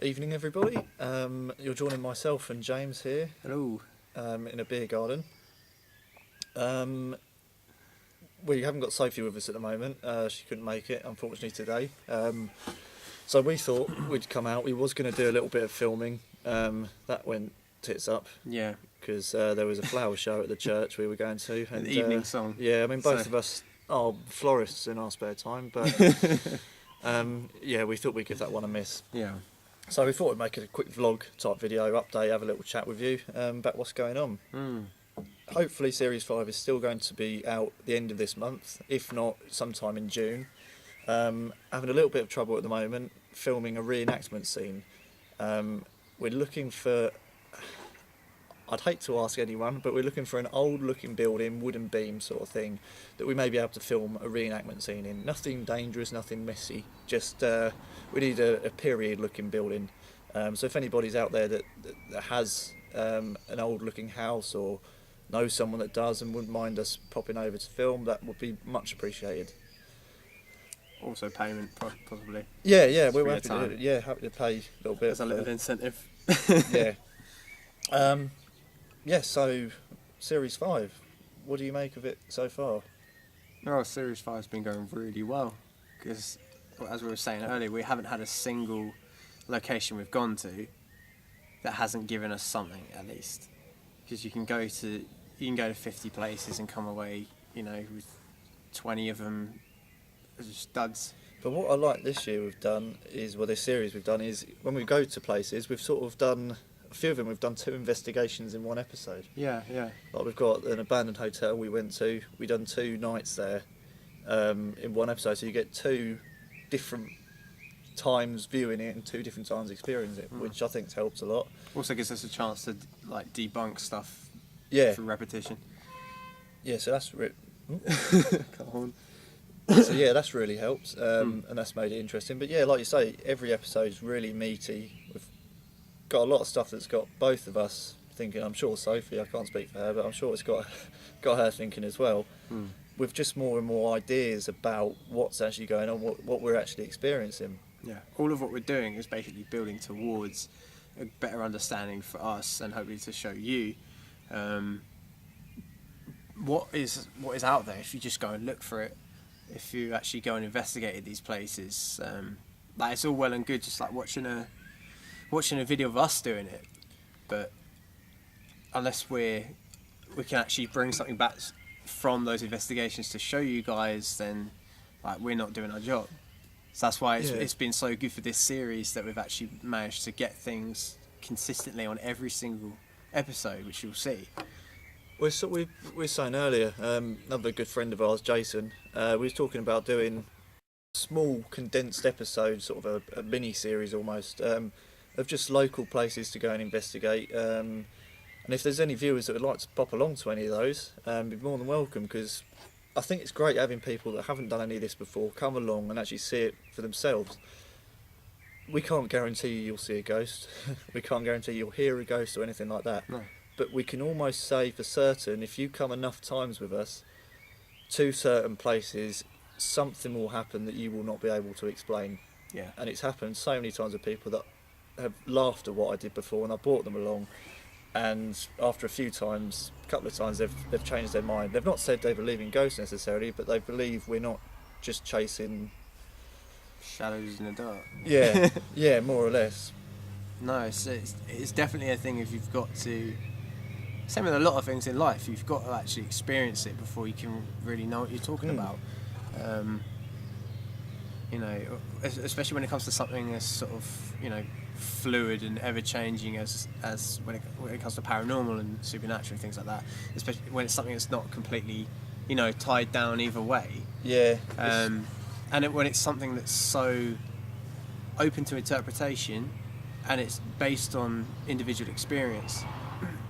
Evening, everybody. You're joining myself and James here. Hello. In a beer garden. We haven't got Sophie with us at the moment. She couldn't make it, unfortunately, today. So we thought we'd come out. We was going to do a little bit of filming. That went tits up. Yeah. Because there was a flower show at the church we were going to. And, An evening song. Yeah, I mean, both of us are florists in our spare time, but yeah, we thought we'd give that one a miss. Yeah. So we thought we'd make it a quick vlog type video update, have a little chat with you about what's going on. Hopefully Series 5 is still going to be out at the end of this month, if not sometime in June. Having a little bit of trouble at the moment filming a reenactment scene. We're looking for, I'd hate to ask anyone, but we're looking for an old looking building, wooden beam sort of thing, that we may be able to film a reenactment scene in. Nothing dangerous, nothing messy, just we need a period looking building. So if anybody's out there that has an old looking house or knows someone that does and wouldn't mind us popping over to film, that would be much appreciated. Also payment, possibly. Yeah, we're happy to, happy to pay a little bit. There's a little incentive. Yeah. Yeah, so Series 5, what do you make of it so far? Oh, Series 5's been going really well, because as we were saying earlier, we haven't had a single location we've gone to that hasn't given us something, at least. Because you can go to 50 places and come away, with 20 of them as studs. But what I like this year we've done is, this series we've done is, when we go to places, we've sort of done, a few of them we've done 2 investigations in one episode. Yeah. Like we've got an abandoned hotel we went to, we done 2 nights there in one episode, so you get 2 different times viewing it and 2 different times experiencing it, which I think's helped a lot. Also gives us a chance to debunk stuff through repetition. Yeah, so that's Come on. So yeah, that's really helped, and that's made it interesting. But yeah, like you say, every episode's really meaty. We've got a lot of stuff that's got both of us thinking. I'm sure Sophie, I can't speak for her, but I'm sure it's got her thinking as well. With just more and more ideas about what's actually going on, what we're actually experiencing. Yeah, all of what we're doing is basically building towards a better understanding for us, and hopefully to show you what is out there if you just go and look for it. If you actually go and investigate these places, it's all well and good, just like watching a video of us doing it, but unless we can actually bring something back from those investigations to show you guys, then we're not doing our job. So that's why it's been so good for this series that we've actually managed to get things consistently on every single episode, which you'll see. We were saying earlier, another good friend of ours, Jason, we was talking about doing small condensed episodes, sort of a mini series almost, of just local places to go and investigate. And if there's any viewers that would like to pop along to any of those, be more than welcome, because I think it's great having people that haven't done any of this before come along and actually see it for themselves. We can't guarantee you'll see a ghost. We can't guarantee you'll hear a ghost or anything like that. No. But we can almost say for certain, if you come enough times with us to certain places, something will happen that you will not be able to explain. Yeah. And it's happened so many times with people that have laughed at what I did before, and I brought them along, and after a couple of times, they've changed their mind. They've not said they believe in ghosts necessarily, but they believe we're not just chasing shadows in the dark. Yeah, more or less. No, it's definitely a thing. If you've got to, same with a lot of things in life, you've got to actually experience it before you can really know what you're talking about. Especially when it comes to something as sort of fluid and ever changing as when it comes to paranormal and supernatural and things like that. Especially when it's something that's not completely tied down either way. Yeah. When it's something that's so open to interpretation, and it's based on individual experience,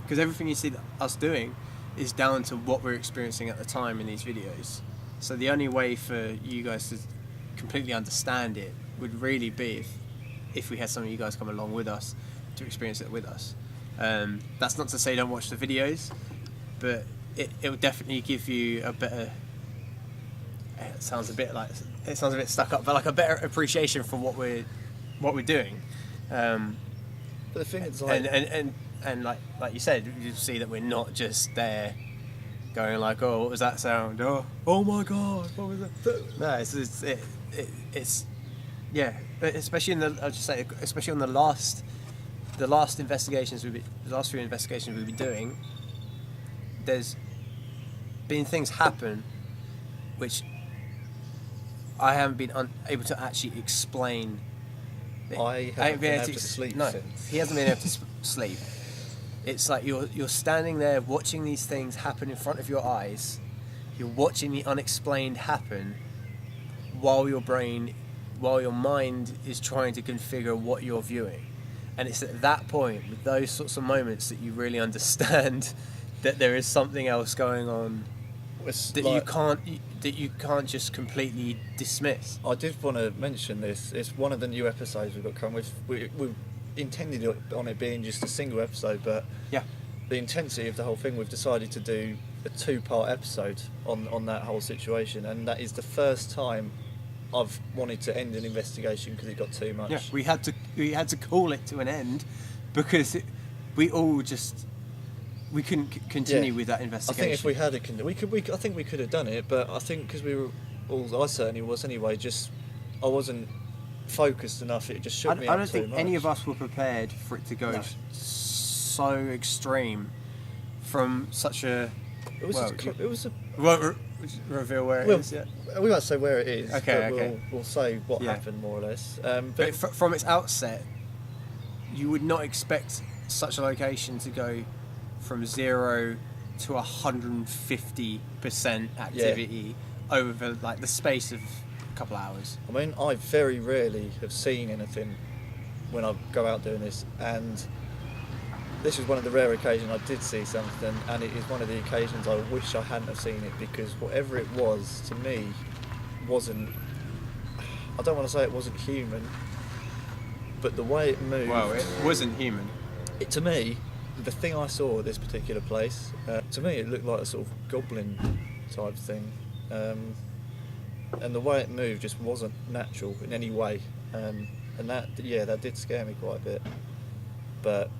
because everything you see us doing is down to what we're experiencing at the time in these videos. So the only way for you guys to completely understand it would really be if we had some of you guys come along with us to experience it with us. That's not to say don't watch the videos, but it will definitely give you a better, it sounds a bit stuck up, but like a better appreciation for what we're doing. But the thing is, like, and like you said, you see that we're not just there going like, oh, what was that sound? Oh my God, what was that? No, it's yeah, especially I'll just say, especially on the last investigations the last few investigations we've been doing, there's been things happen which I haven't been able to actually explain. I haven't been able to sleep since. He hasn't been able to sleep. It's like you're standing there watching these things happen in front of your eyes. You're watching the unexplained happen while your mind is trying to configure what you're viewing. And it's at that point, with those sorts of moments, that you really understand that there is something else going on that you can't just completely dismiss. I did want to mention this. It's one of the new episodes we've got coming. We intended on it being just a single episode, but yeah, the intensity of the whole thing, we've decided to do a 2-part episode on that whole situation, and that is the first time I've wanted to end an investigation because it got too much. Yeah, we had to call it to an end because we couldn't continue with that investigation. I think if we had I think we could have done it, but I think because I certainly was anyway. Just I wasn't focused enough. It just shook me up too much. I don't think any of us were prepared for it to go so extreme from such a. Reveal where it is. Yeah. We won't say where it is. Okay. But we'll say what happened more or less. But from its outset, you would not expect such a location to go from 0 to 150% activity over like the space of a couple of hours. I mean, I very rarely have seen anything when I go out doing this, and this was one of the rare occasions I did see something, and it is one of the occasions I wish I hadn't have seen it, because whatever it was, to me, wasn't... I don't want to say it wasn't human, but the way it moved... Well, it wasn't human. To me, the thing I saw at this particular place, to me it looked like a sort of goblin type thing. And the way it moved just wasn't natural in any way. And that did scare me quite a bit. But...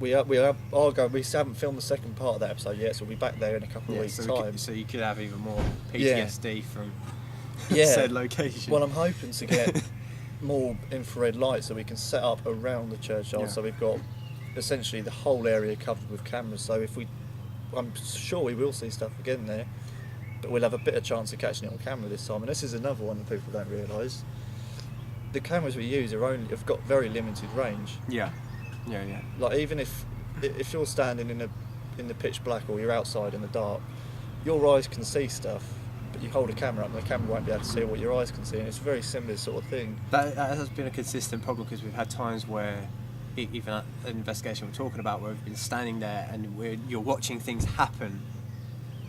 We haven't filmed the second part of that episode yet, so we'll be back there in a couple of weeks' time. So you could have even more PTSD from said location. Well, I'm hoping to get more infrared lights so we can set up around the churchyard. So we've got essentially the whole area covered with cameras. So I'm sure we will see stuff again there, but we'll have a better chance of catching it on camera this time. And this is another one that people don't realise. The cameras we use have got very limited range. Yeah. Like, even if you're standing in the pitch black, or you're outside in the dark, your eyes can see stuff, but you hold a camera up and the camera won't be able to see what your eyes can see, and it's a very similar sort of thing. That has been a consistent problem, because we've had times where, even at an investigation we're talking about, where we've been standing there and you're watching things happen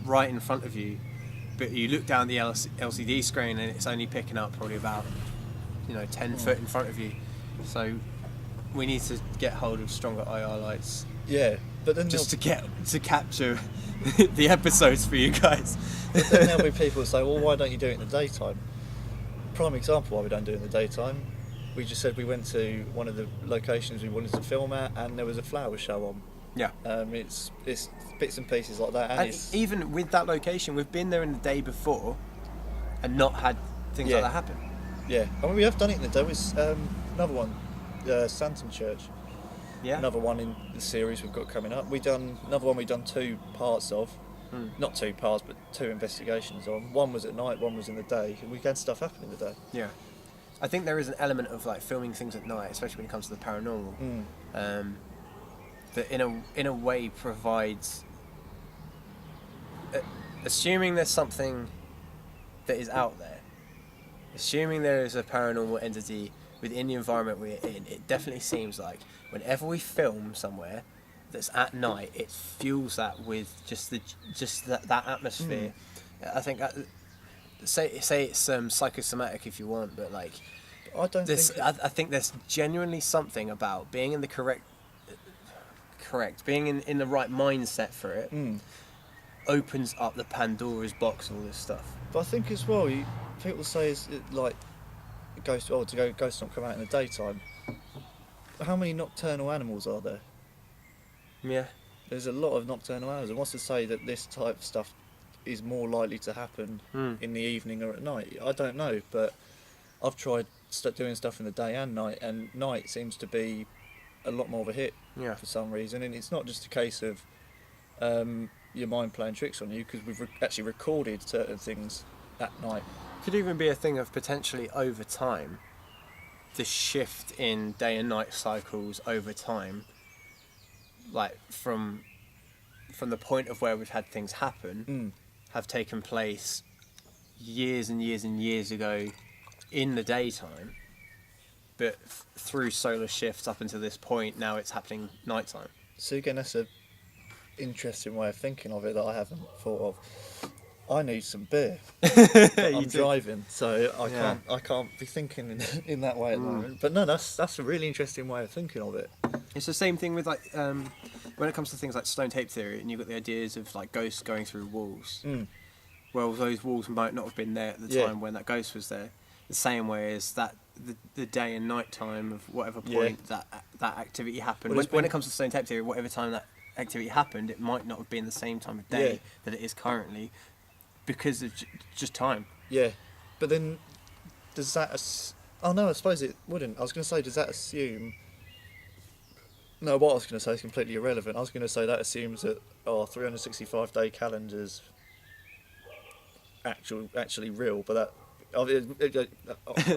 right in front of you, but you look down the LCD screen and it's only picking up probably about 10 foot in front of you. So we need to get hold of stronger IR lights. Yeah, but then just to capture the episodes for you guys. But then there'll be people who say, well, why don't you do it in the daytime? Prime example why we don't do it in the daytime. We just said we went to one of the locations we wanted to film at, and there was a flower show on. Yeah. It's bits and pieces like that. And even with that location, we've been there in the day before and not had things like that happen. Yeah. I mean, we have done it in the day. There's another one. Santon Church. Yeah. Another one in the series we've got coming up. We've done 2 parts of. Not 2 parts, but 2 investigations on. One was at night, one was in the day. And we had stuff happen in the day. Yeah. I think there is an element of like filming things at night, especially when it comes to the paranormal, that in a way provides. Assuming there's something that is out there, assuming there is a paranormal entity within the environment we're in, it definitely seems like whenever we film somewhere that's at night, it fuels that with just that atmosphere. I think say it's psychosomatic if you want, but like I think there's genuinely something about being in the correct being in the right mindset for it opens up the Pandora's box and all this stuff. But I think as well, people say ghosts don't come out in the daytime. how many nocturnal animals are there? Yeah. There's a lot of nocturnal animals. And what's to say that this type of stuff is more likely to happen in the evening or at night? I don't know, but I've tried doing stuff in the day and night, and night seems to be a lot more of a hit for some reason. And it's not just a case of your mind playing tricks on you, because we've actually recorded certain things at night. Could even be a thing of potentially over time, the shift in day and night cycles over time, like from the point of where we've had things happen, have taken place years and years and years ago in the daytime, but through solar shifts up until this point, now it's happening nighttime. So again, that's a interesting way of thinking of it that I haven't thought of. I need some beer. I'm driving, so I can't be thinking in that way at the moment. But no, that's a really interesting way of thinking of it. It's the same thing with like when it comes to things like stone tape theory, and you've got the ideas of like ghosts going through walls. Well, those walls might not have been there at the time when that ghost was there. The same way as that the day and night time of whatever point that activity happened. Well, when it comes to stone tape theory, whatever time that activity happened, it might not have been the same time of day that it is currently, because of just time. Yeah, but then does that? Oh no, I suppose it wouldn't. I was going to say, does that assume? No, what I was going to say is completely irrelevant. I was going to say that assumes that 365-day calendars actually real, but that.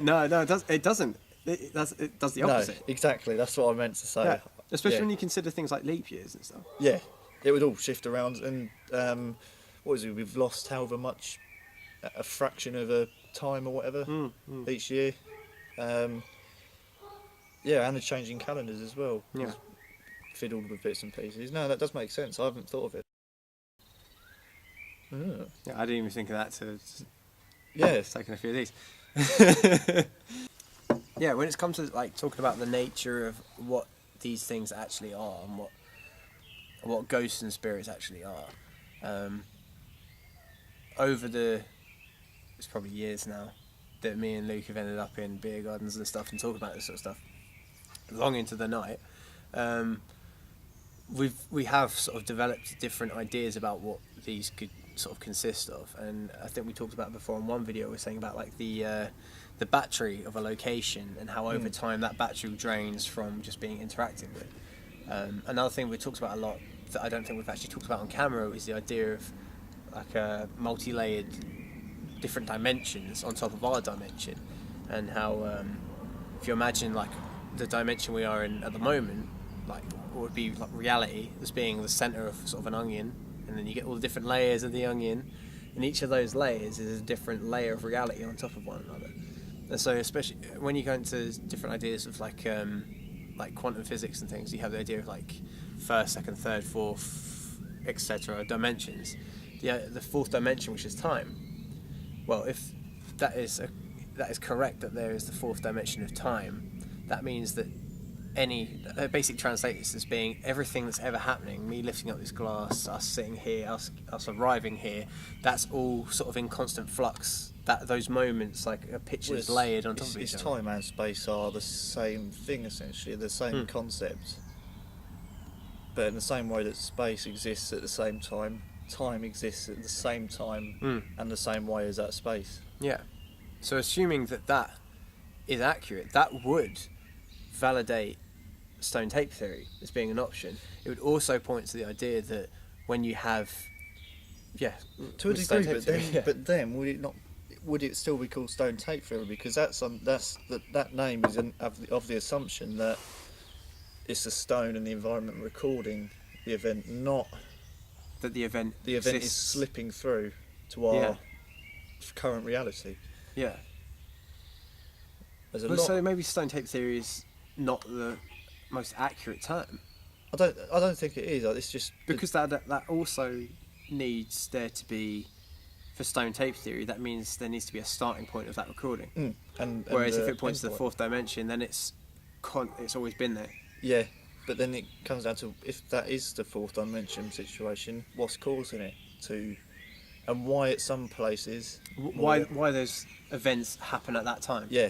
No, it doesn't. It does the opposite. No, exactly. That's what I meant to say. Yeah. Especially when you consider things like leap years and stuff. Yeah, it would all shift around, and what is it? We've lost however much, a fraction of a time or whatever each year. And the changing calendars as well. Yeah. Fiddled with bits and pieces. No, that does make sense. I haven't thought of it. Yeah, I didn't even think of that. Taking a few of these. Yeah, when it comes to like talking about the nature of what these things actually are and what ghosts and spirits actually are, it's probably years now that me and Luke have ended up in beer gardens and stuff and talking about this sort of stuff long into the night. We have sort of developed different ideas about what these could sort of consist of, and I think we talked about it before in one video. We were saying about like the battery of a location and how over time that battery drains from just being interacted with. Another thing we talked about a lot that I don't think we've actually talked about on camera is the idea of like a multi-layered different dimensions on top of our dimension, and how if you imagine like the dimension we are in at the moment, like what would be like reality as being the center of sort of an onion, and then you get all the different layers of the onion, and each of those layers is a different layer of reality on top of one another. And so especially when you go into different ideas of like quantum physics and things, you have the idea of like first, second, third, fourth, etc. dimensions. The fourth dimension, which is time. Well, if that is correct, that there is the fourth dimension of time, that means that basic translate this as being everything that's ever happening, me lifting up this glass, us sitting here, us arriving here, that's all sort of in constant flux. That those moments, like a picture's layered on top of each other. Time and space are the same thing, essentially, the same concept. But in the same way that space exists at the same time, time exists at the same time and the same way as that space. Yeah. So assuming that is accurate, that would validate stone tape theory as being an option. It would also point to the idea that when you have to a degree, but then would it still be called stone tape theory, because that name is of the assumption that it's a stone and the environment recording the event, not that the event is slipping through to our current reality. Yeah. So maybe stone tape theory is not the most accurate term. I don't think it is. It's just because that also needs there to be, for stone tape theory, that means there needs to be a starting point of that recording. Whereas if it points to the fourth dimension, then it's always been there. Yeah, but then it comes down to, if that is the fourth dimension situation, what's causing it to, and why at some places, why those events happen at that time. Yeah.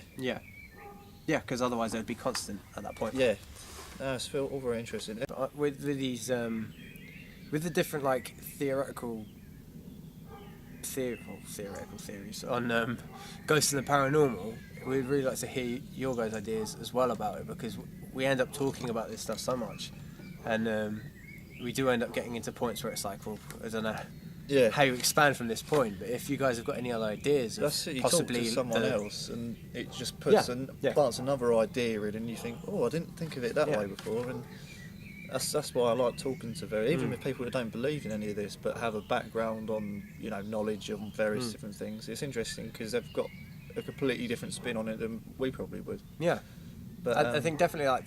Yeah, because otherwise it would be constant at that point. Yeah, it's all very interesting. But with these, with the different like theoretical theories on ghosts and the paranormal, we'd really like to hear your guys' ideas as well about it, because we end up talking about this stuff so much, and we do end up getting into points where it's like, well, I don't know how you expand from this point, but if you guys have got any other ideas, that's it. You possibly talk to someone else, and it just puts plants another idea in, and you think, oh, I didn't think of it that way before, and that's why I like talking to even with people who don't believe in any of this, but have a background on knowledge on various different things. It's interesting because they've got a completely different spin on it than we probably would. Yeah, but I think definitely like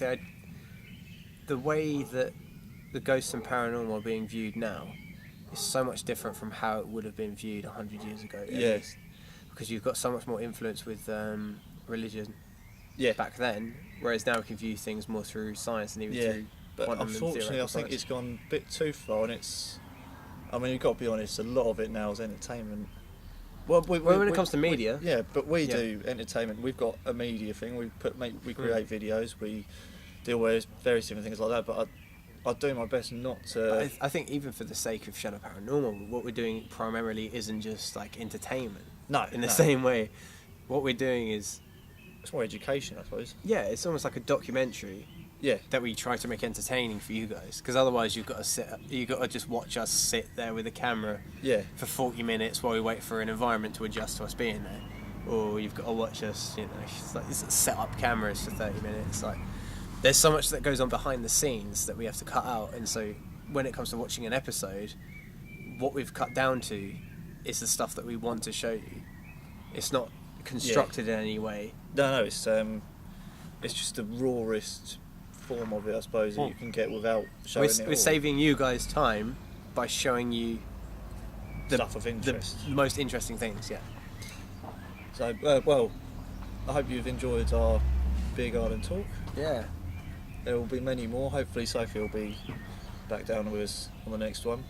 the way that the ghosts and paranormal are being viewed now is so much different from how it would have been viewed 100 years ago. Yes, because you've got so much more influence with religion. Yeah. Back then, whereas now we can view things more through science and even through. But unfortunately, I think it's gone a bit too far, and you've got to be honest, a lot of it now is entertainment. Well, when it comes to media, but we do entertainment. We've got a media thing. We create videos. We deal with various different things like that. But I do my best not to. I think even for the sake of Shadow Paranormal, what we're doing primarily isn't just like entertainment. No, in the same way, what we're doing is. It's more education, I suppose. Yeah, it's almost like a documentary. Yeah. That we try to make entertaining for you guys, because otherwise you've got to just watch us sit there with a camera. Yeah. For 40 minutes while we wait for an environment to adjust to us being there, or you've got to watch us, set up cameras for 30 minutes. Like, there's so much that goes on behind the scenes that we have to cut out, and so when it comes to watching an episode, what we've cut down to is the stuff that we want to show you. It's not constructed in any way. No, it's just the rawest form of it, I suppose, that you can get without showing it all. We're saving you guys time by showing you stuff of interest, the most interesting things. Yeah. So, well, I hope you've enjoyed our Beer Garden talk. Yeah. There will be many more. Hopefully, Sophie will be back down with us on the next one.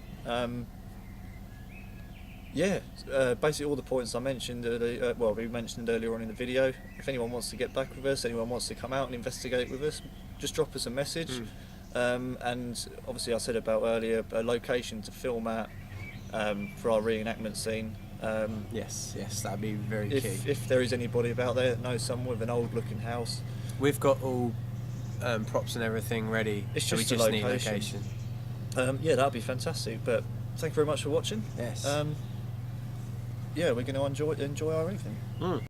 Basically all the points I mentioned, we mentioned earlier on in the video. If anyone wants to get back with us, anyone wants to come out and investigate with us, just drop us a message. And obviously I said about earlier, a location to film at for our reenactment scene. Yes, that'd be very key. If there is anybody about there that knows someone with an old looking house. We've got all props and everything ready. It's so just we just need location. That'd be fantastic. But thank you very much for watching. Yes. We're going to enjoy our evening.